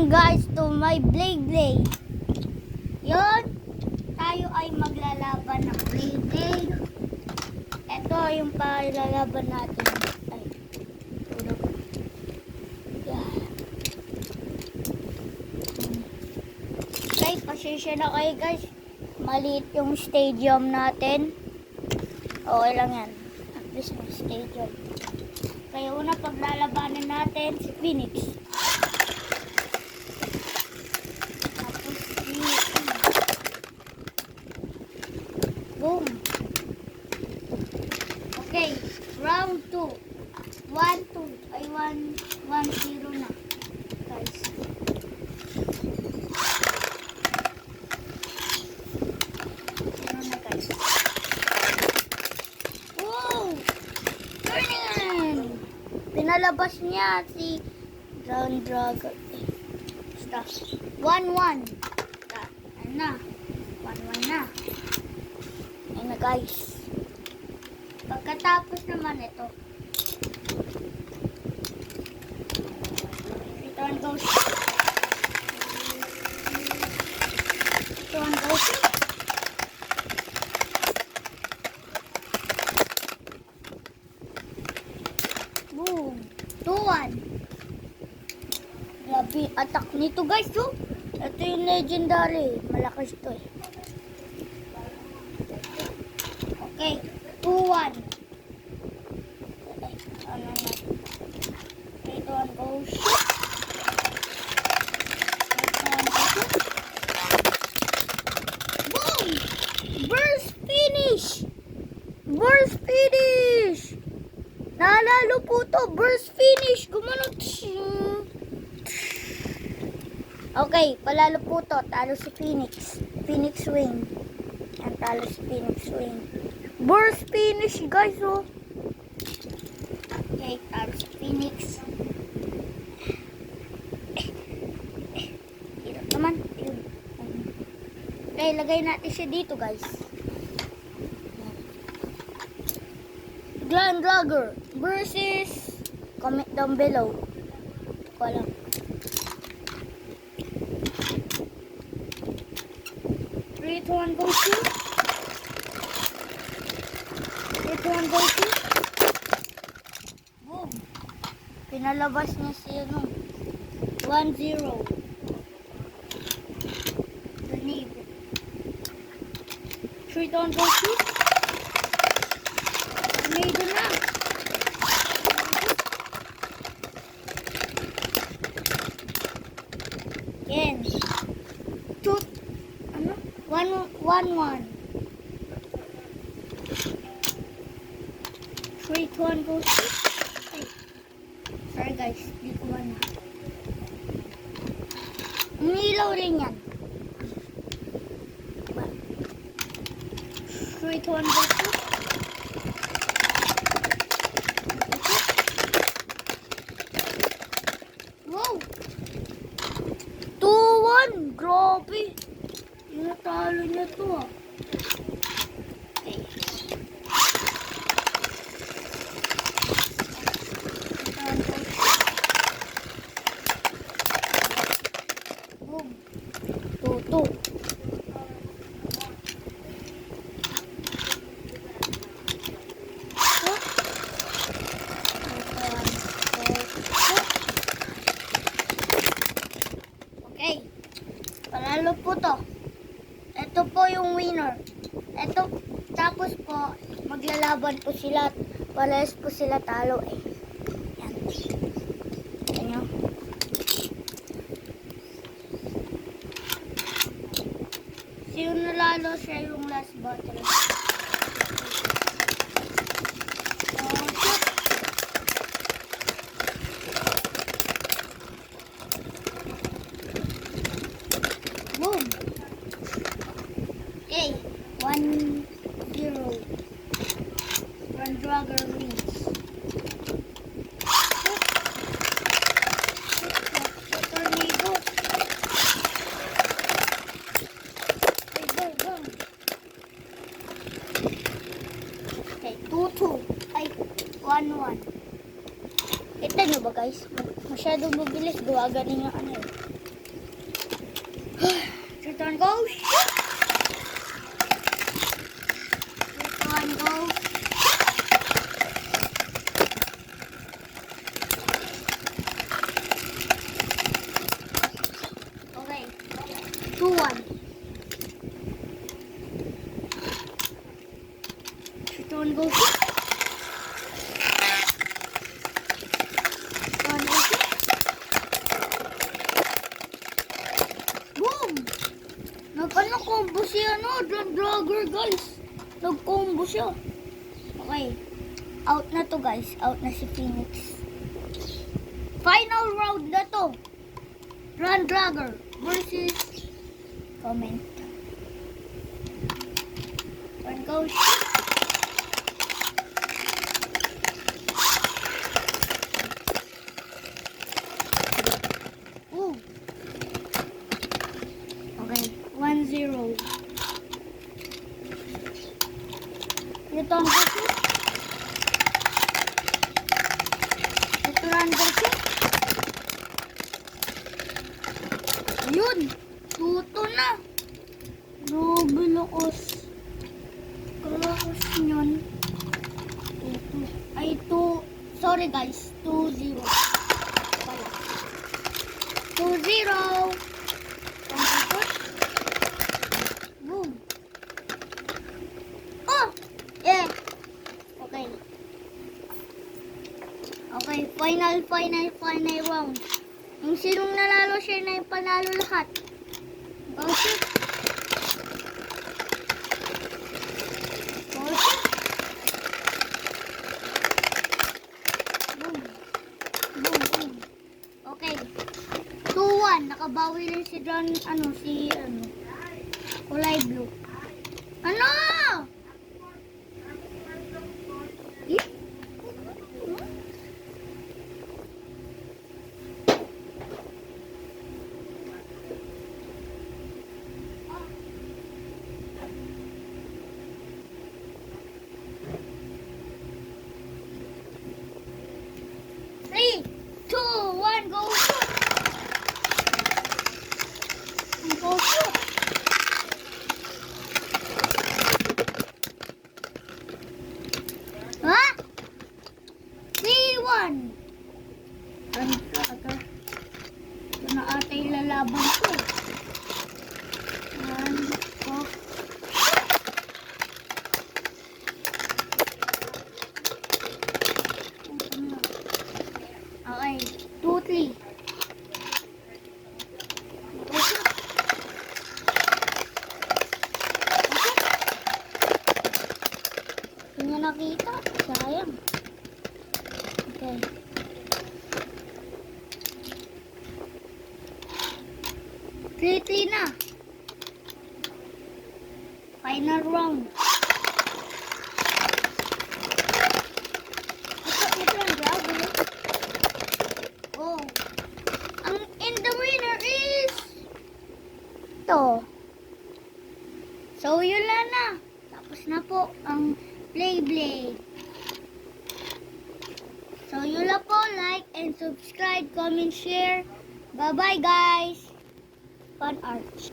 Welcome guys to my Blade. Yon, tayo ay maglalaban ng Blade. Ito yung palalaban natin. Ay, tulog. Yan. Okay, pasensya na kayo guys. Maliit yung stadium natin. Okay lang yan. At least may stadium. Kaya una paglalabanan natin si Phoenix. Boom. Okay, round 2. 1-2. Ay 1-0 na. Guys. Ano na guys? Wow! Turning! Pinalabas niya si Drown Dragon. Stop. 1-1. Ano na? 1-1 na. Ayun na guys. Pagkatapos naman ito. Return goes. Return goes. Boom. 2-1. Grabe attack nito guys. Oh. Ito yung legendary. Malakas ito eh. Okay, 2-1. Ano na? 3-1 goes. Boom! Burst finish! Burst finish! Naalalo po to, burst finish! Gumanot siya. Okay, palalo po to. Talo si Phoenix. Phoenix win. Yan, talo si Phoenix win. Burst finish guys, oh. Okay, talo si Phoenix. Hirap naman. Okay, lagay natin siya dito guys. Grand Dragon versus, comment down below. Ko lang. Three, two, one, go to. 3-1 go to. Boom. Pinalabas niya si ano. 1-0. Tornado. 3-1 go to. Tornado na. Again. 2. Ano? 1-1. 3-1 goes. Ay. Sorry guys, di ko na. Umilaw rin yan. 3-1 goes. Wow! 2-1! Grabe! Natalo niya to ah. Okay. Boom. 2-2. Okay. Panalo po to. Ito po yung winner. Ito, tapos po, maglalaban po sila. Parehas po sila talo eh. Yan. Yan. Sino nalalo siya yung last battle. Boom! Okay, 1-0. Grand Dragon wins. Tornado. Okay, 2-2. Ay, 1-1. Kita nyo ba guys? Masyadong mabilis. Gawa ganin yung ano eh. Combo siya, no? Dragger, guys. Nag-combo siya. Okay. Out na to, guys. Out na si Phoenix. Final round na to. Dragger versus comment. One goes. Ooh. Okay, 1-0. Ito ang gusto. Ito ang gusto. Ayun, tuto na. Grabe lakas. Lakas nyon. Tuto. Ay, sorry guys, 2-0. Pala. 2-0. Boom. Oh! Yeah. Okay. Okay, final round. Yung sinong nalalo siya na yung panalo lahat. Oh shit. Oh shit. Boom. Boom, boom. Okay. 2-1. Nakabawi rin si kulay blue. Ano? Eh? 3, 2, 1, go shoot! Go shoot! Ha? 3-1! Ano talaga? Ito na ata yung lalaban ko. 1, 2, okay, 2, 3. Hindi niya nakita. Sayang. Okay. Three na. Final round. Ito ang grabe. Oh. And the winner is to. So, yun lang na. Tapos na po ang Blade. So, yun lang po. Like and subscribe, comment, share. Bye-bye, guys. Fun Arts.